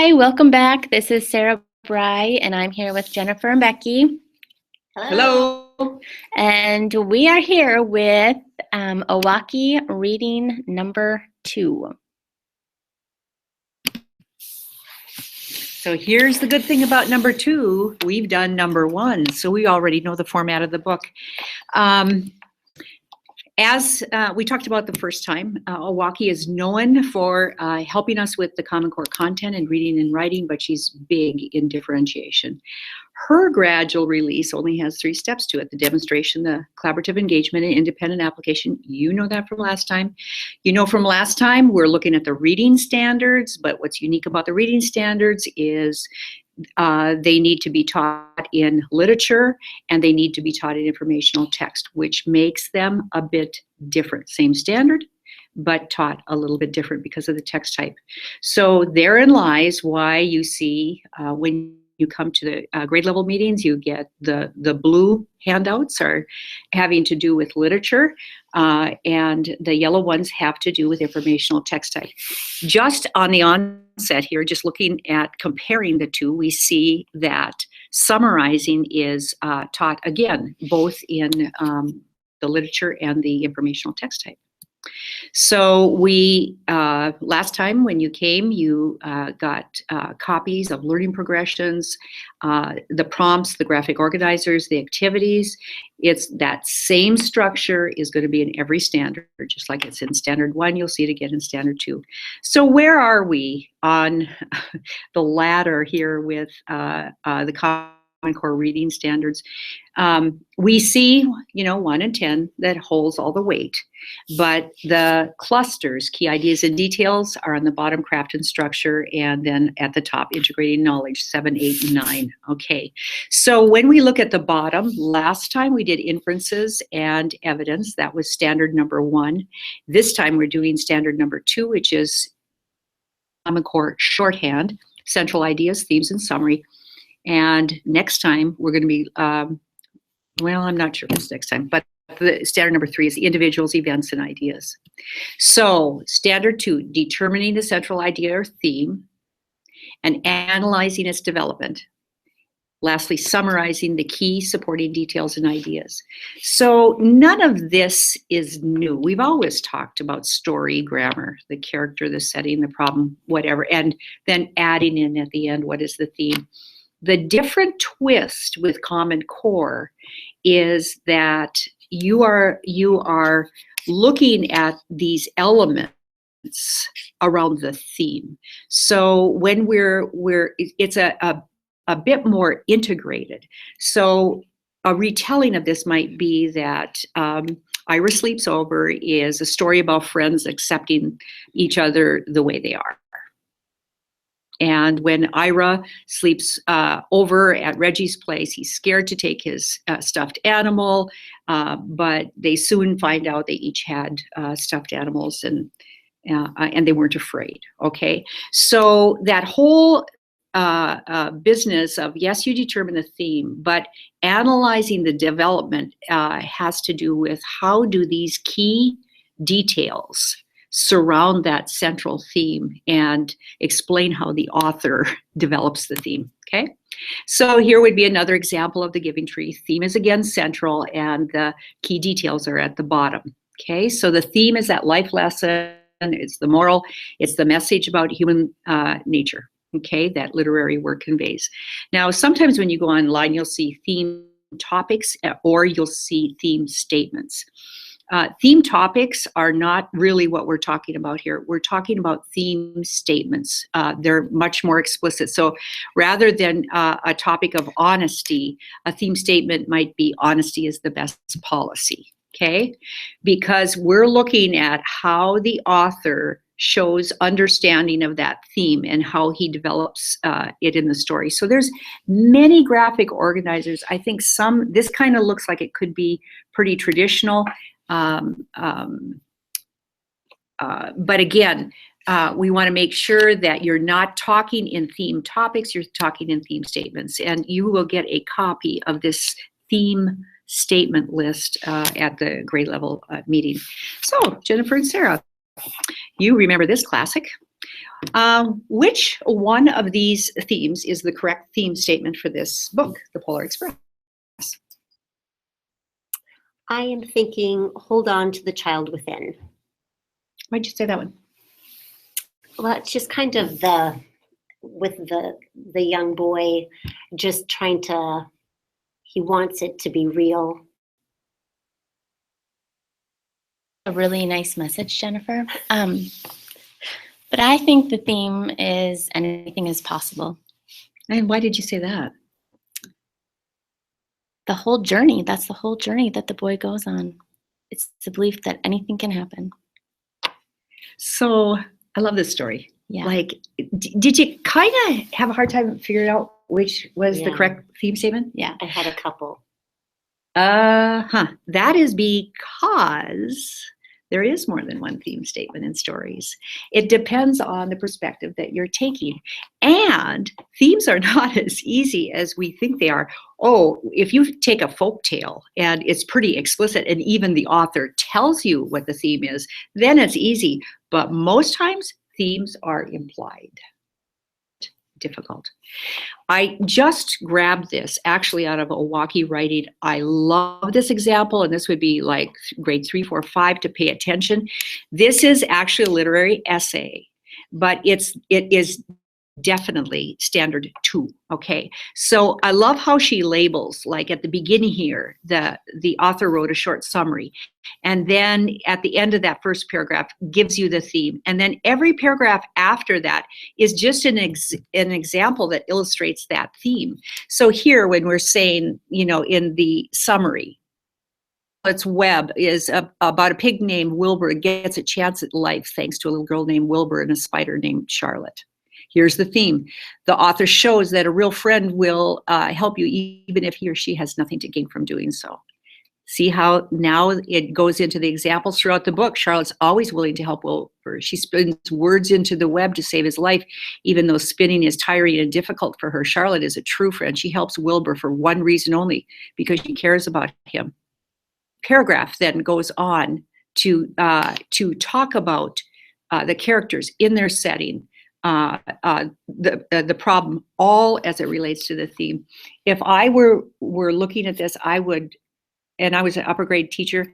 Hi, welcome back. This is Sarah Bry, and I'm here with Jennifer and Becky. Hello. And we are here with Owocki Reading number 2. So here's the good thing about number 2. We've done number 1, so we already know the format of the book. As we talked about the first time, Owocki is known for helping us with the Common Core content and reading and writing, but she's big in differentiation. Her gradual release only has 3 steps to it: the demonstration, the collaborative engagement, and independent application. You know that from last time. You know from last time we're looking at the reading standards, but what's unique about the reading standards is they need to be taught in literature and they need to be taught in informational text, which makes them a bit different. Same standard, but taught a little bit different because of the text type. So therein lies why you see when you come to the grade level meetings, you get the blue handouts are having to do with literature, and the yellow ones have to do with informational text type. Just on the onset here, just looking at comparing the two, we see that summarizing is taught again, both in the literature and the informational text type. So we, last time when you came, you got copies of learning progressions, the prompts, the graphic organizers, the activities. It's that same structure is going to be in every standard, just like it's in standard 1, you'll see it again in standard 2. So where are we on the ladder here with the Common Core reading standards? We see, 1 and 10 that holds all the weight, but the clusters, key ideas and details, are on the bottom, craft and structure, and then at the top, integrating knowledge, 7, 8, and 9. Okay, so when we look at the bottom, last time we did inferences and evidence. That was standard number 1. This time we're doing standard number 2, which is Common Core shorthand, central ideas, themes, and summary. And next time we're going to be, well, I'm not sure if it's next time, but the standard number 3 is the individuals, events, and ideas. So standard 2, determining the central idea or theme and analyzing its development. Lastly, summarizing the key supporting details and ideas. So none of this is new. We've always talked about story, grammar, the character, the setting, the problem, whatever, and then adding in at the end, what is the theme? The different twist with Common Core is that you are looking at these elements around the theme. So when it's a bit more integrated. So a retelling of this might be that Ira Sleeps Over is a story about friends accepting each other the way they are. And when Ira sleeps over at Reggie's place, he's scared to take his stuffed animal, but they soon find out they each had stuffed animals, and they weren't afraid. Okay, so that whole business of, yes, you determine the theme, but analyzing the development has to do with how do these key details surround that central theme and explain how the author develops the theme. Okay, so here would be another example of the giving tree. Theme is again central and the key details are at the bottom. Okay, so the theme is that life lesson, it's the moral, it's the message about human nature, okay, that literary work conveys. Now, sometimes when you go online, you'll see theme topics or you'll see theme statements. Theme topics are not really what we're talking about here. We're talking about theme statements. They're much more explicit. So rather than a topic of honesty, a theme statement might be honesty is the best policy, okay? Because we're looking at how the author shows understanding of that theme and how he develops it in the story. So there's many graphic organizers. I think this kind of looks like it could be pretty traditional. But again, we want to make sure that you're not talking in theme topics, you're talking in theme statements, and you will get a copy of this theme statement list at the grade level meeting. So Jennifer and Sarah, you remember this classic. Which one of these themes is the correct theme statement for this book, The Polar Express? I am thinking, hold on to the child within. Why'd you say that one? Well, it's just kind of with the young boy just trying to, he wants it to be real. A really nice message, Jennifer. But I think the theme is anything is possible. And why did you say that? The whole journey, that's the whole journey that the boy goes on. It's the belief that anything can happen. So I love this story. Yeah. Like, did you kind of have a hard time figuring out which was the Yeah. correct theme statement? Yeah. I had a couple. That is because there is more than one theme statement in stories. It depends on the perspective that you're taking. And themes are not as easy as we think they are. Oh, if you take a folk tale and it's pretty explicit and even the author tells you what the theme is, then it's easy. But most times themes are implied. Difficult. I just grabbed this actually out of Owocki Writing. I love this example, and this would be like grade 3, 4, 5 to pay attention. This is actually a literary essay, but it is definitely standard 2. Okay, so I love how she labels, like at the beginning here, the author wrote a short summary, and then at the end of that first paragraph gives you the theme, and then every paragraph after that is just an example that illustrates that theme. So here, when we're saying, you know, in the summary, its web is about a pig named Wilbur gets a chance at life thanks to a little girl named Wilbur and a spider named Charlotte. Here's the theme. The author shows that a real friend will help you even if he or she has nothing to gain from doing so. See how now it goes into the examples throughout the book. Charlotte's always willing to help Wilbur. She spins words into the web to save his life, even though spinning is tiring and difficult for her. Charlotte is a true friend. She helps Wilbur for one reason only, because she cares about him. Paragraph then goes on to talk about the characters in their setting, the problem, all as it relates to the theme. If I were looking at this, I would, and I was an upper grade teacher,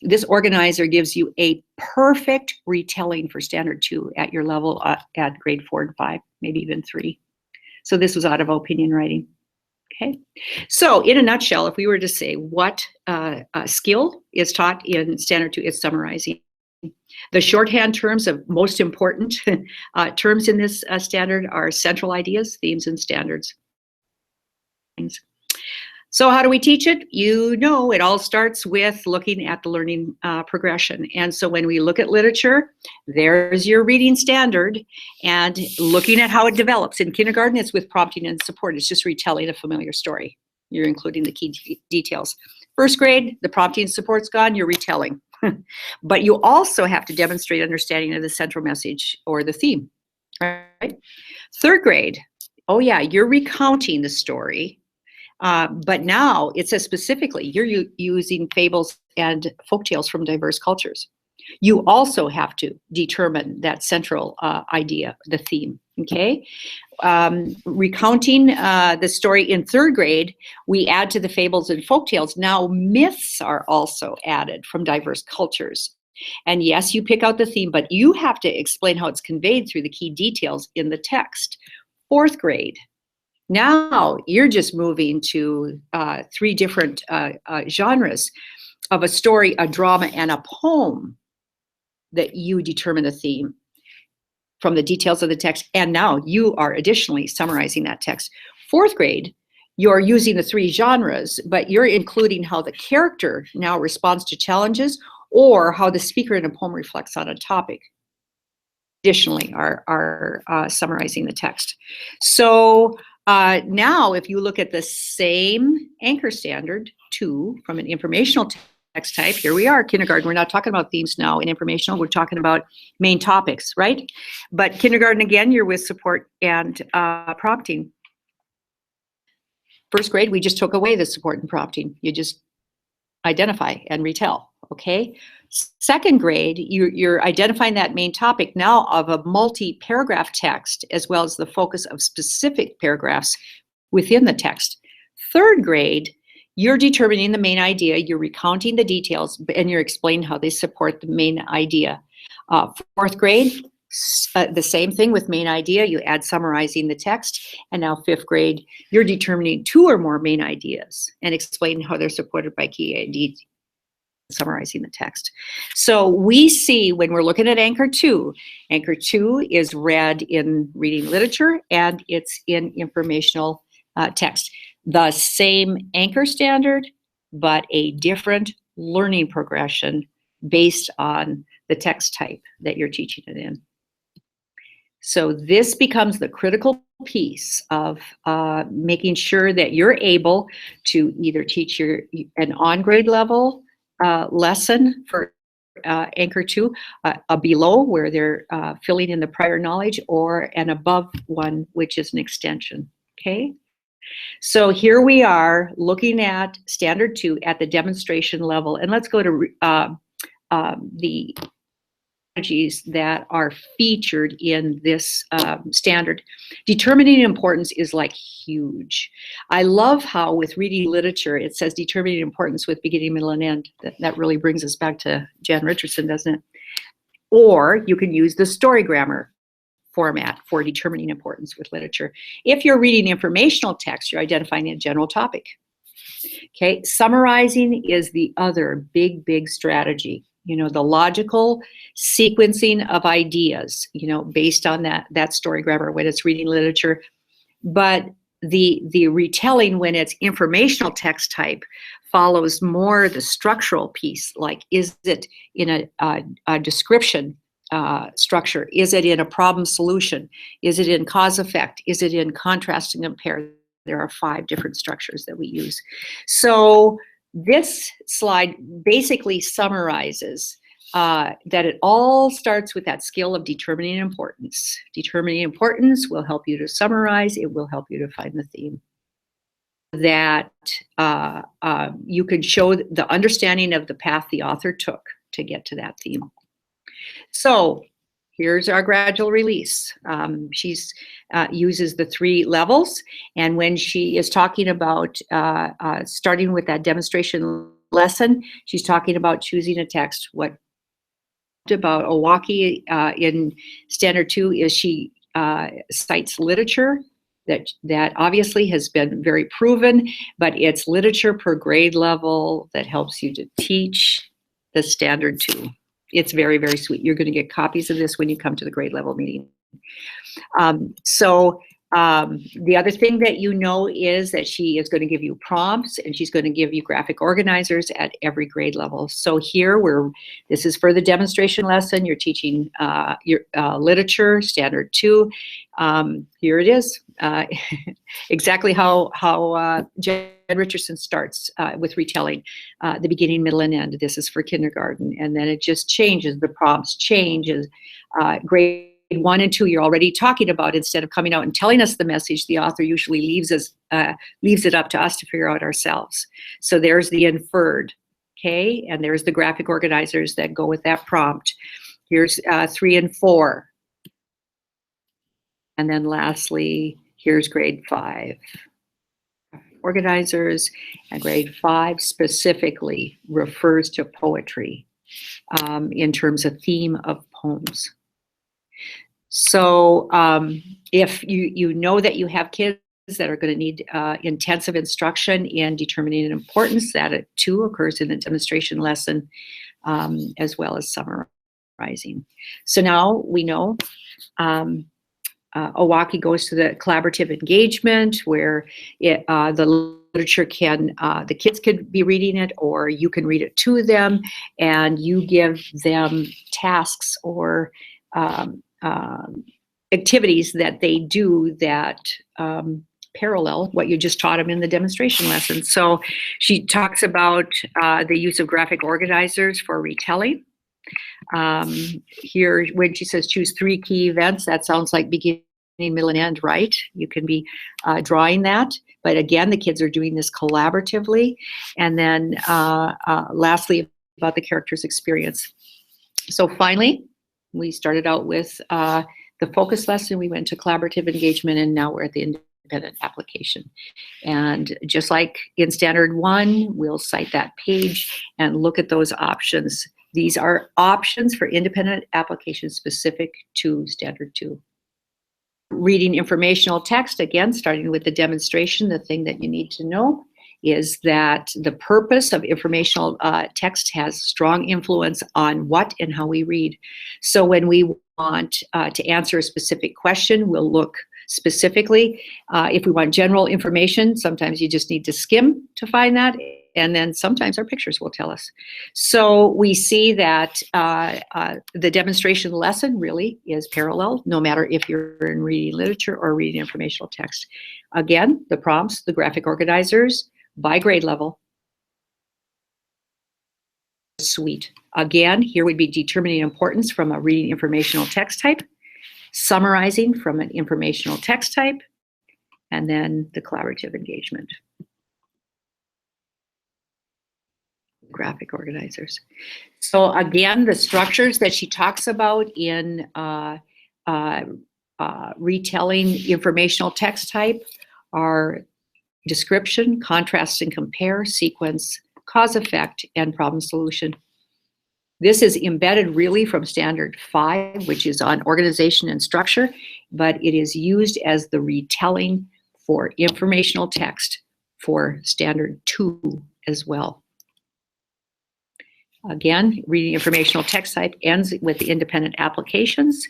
this organizer gives you a perfect retelling for standard 2 at your level at grade 4 and 5, maybe even 3. So this was out of opinion writing. Okay, so in a nutshell, if we were to say what skill is taught in standard 2, it's summarizing. The shorthand terms of most important terms in this standard are central ideas, themes, and standards. So how do we teach it? You know, it all starts with looking at the learning progression. And so when we look at literature, there's your reading standard, and looking at how it develops. In kindergarten, it's with prompting and support. It's just retelling a familiar story. You're including the key details. First grade, the prompting and support's gone, you're retelling. But you also have to demonstrate understanding of the central message or the theme, right? Third grade, oh yeah, you're recounting the story. But now it says specifically, you're using fables and folktales from diverse cultures. You also have to determine that central idea, the theme, okay? Recounting the story in third grade, we add to the fables and folktales. Now myths are also added from diverse cultures. And yes, you pick out the theme, but you have to explain how it's conveyed through the key details in the text. Fourth grade, now you're just moving to 3 different genres of a story, a drama, and a poem that you determine the theme from the details of the text. And now you are additionally summarizing that text. Fourth grade, you're using the 3 genres, but you're including how the character now responds to challenges or how the speaker in a poem reflects on a topic. Additionally, are summarizing the text. So now, if you look at the same anchor standard 2 from an informational text type, here we are, kindergarten. We're not talking about themes now in informational. We're talking about main topics, right? But kindergarten, again, you're with support and prompting. First grade, we just took away the support and prompting. You just identify and retell. okay? Second grade, you're identifying that main topic now of a multi-paragraph text, as well as the focus of specific paragraphs within the text. Third grade, you're determining the main idea, you're recounting the details, and you're explaining how they support the main idea. Fourth grade, the same thing with main idea, you add summarizing the text. And now fifth grade, you're determining 2 or more main ideas and explaining how they're supported by key ideas, summarizing the text. So we see when we're looking at Anchor 2 is read in reading literature and it's in informational text. The same anchor standard, but a different learning progression based on the text type that you're teaching it in. So this becomes the critical piece of making sure that you're able to either teach an on-grade level lesson for Anchor 2, a below where they're filling in the prior knowledge, or an above one, which is an extension, okay? So here we are looking at Standard 2 at the demonstration level, and let's go to the strategies that are featured in this standard. Determining importance is like huge. I love how with reading literature, it says determining importance with beginning, middle, and end. That really brings us back to Jan Richardson, doesn't it? Or you can use the story grammar format for determining importance with literature. If you're reading informational text, you're identifying a general topic. Okay, summarizing is the other big strategy. You know, the logical sequencing of ideas, you know, based on that story grammar when it's reading literature. But the retelling when it's informational text type follows more the structural piece, like is it in a description structure? Is it in a problem solution? Is it in cause effect? Is it in contrast and compare? There are 5 different structures that we use. So this slide basically summarizes that it all starts with that skill of determining importance. Determining importance will help you to summarize. It will help you to find the theme. That you can show the understanding of the path the author took to get to that theme. So here's our gradual release. She's uses the 3 levels, and when she is talking about starting with that demonstration lesson, she's talking about choosing a text. What about Owocki in Standard 2 is she cites literature that obviously has been very proven, but it's literature per grade level that helps you to teach the Standard 2. It's very sweet. You're going to get copies of this when you come to the grade level meeting. The other thing that you know is that she is going to give you prompts, and she's going to give you graphic organizers at every grade level. So here this is for the demonstration lesson. You're teaching your literature, Standard 2. Here it is, exactly how Jen Richardson starts with retelling the beginning, middle, and end. This is for kindergarten, and then it just changes. The prompts changes. Grade 1 and 2, you're already talking about. Instead of coming out and telling us the message, the author usually leaves it up to us to figure out ourselves. So there's the inferred, okay, and there's the graphic organizers that go with that prompt. Here's 3 and 4. And then lastly, here's grade 5. Organizers, and grade 5 specifically refers to poetry in terms of theme of poems. So if you know that you have kids that are going to need intensive instruction in determining an importance, that too occurs in the demonstration lesson, as well as summarizing. So now we know Owocki goes to the collaborative engagement where the literature the kids could be reading it, or you can read it to them, and you give them tasks or activities that they do that parallel what you just taught them in the demonstration lesson. So she talks about the use of graphic organizers for retelling. Here, when she says choose 3 key events, that sounds like beginning, middle, and end, right? You can be drawing that. But again, the kids are doing this collaboratively. And then lastly, about the character's experience. So finally, we started out with the focus lesson, we went to collaborative engagement, and now we're at the independent application. And just like in Standard 1, we'll cite that page and look at those options. These are options for independent application specific to Standard 2. Reading informational text, again, starting with the demonstration, the thing that you need to know is that the purpose of informational text has strong influence on what and how we read. So when we want to answer a specific question, we'll look specifically. If we want general information, sometimes you just need to skim to find that, and then sometimes our pictures will tell us. So we see that the demonstration lesson really is parallel, no matter if you're in reading literature or reading informational text. Again, the prompts, the graphic organizers, by grade level. Suite. Again, here would be determining importance from a reading informational text type, summarizing from an informational text type, and then the collaborative engagement. Graphic organizers. So again, the structures that she talks about in retelling informational text type are description, contrast and compare, sequence, cause effect, and problem solution. This is embedded really from Standard 5, which is on organization and structure, but it is used as the retelling for informational text for Standard 2 as well. Again, reading informational text type ends with the independent applications,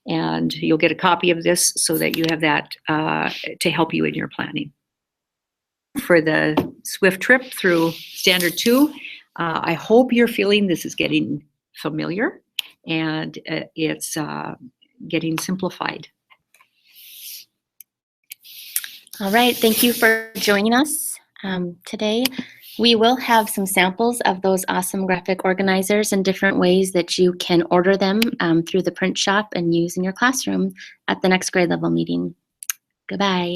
and you'll get a copy of this so that you have that to help you in your planning. For the swift trip through Standard 2, I hope you're feeling this is getting familiar and it's getting simplified. All right, thank you for joining us today. We will have some samples of those awesome graphic organizers and different ways that you can order them through the print shop and use in your classroom at the next grade level meeting. Goodbye.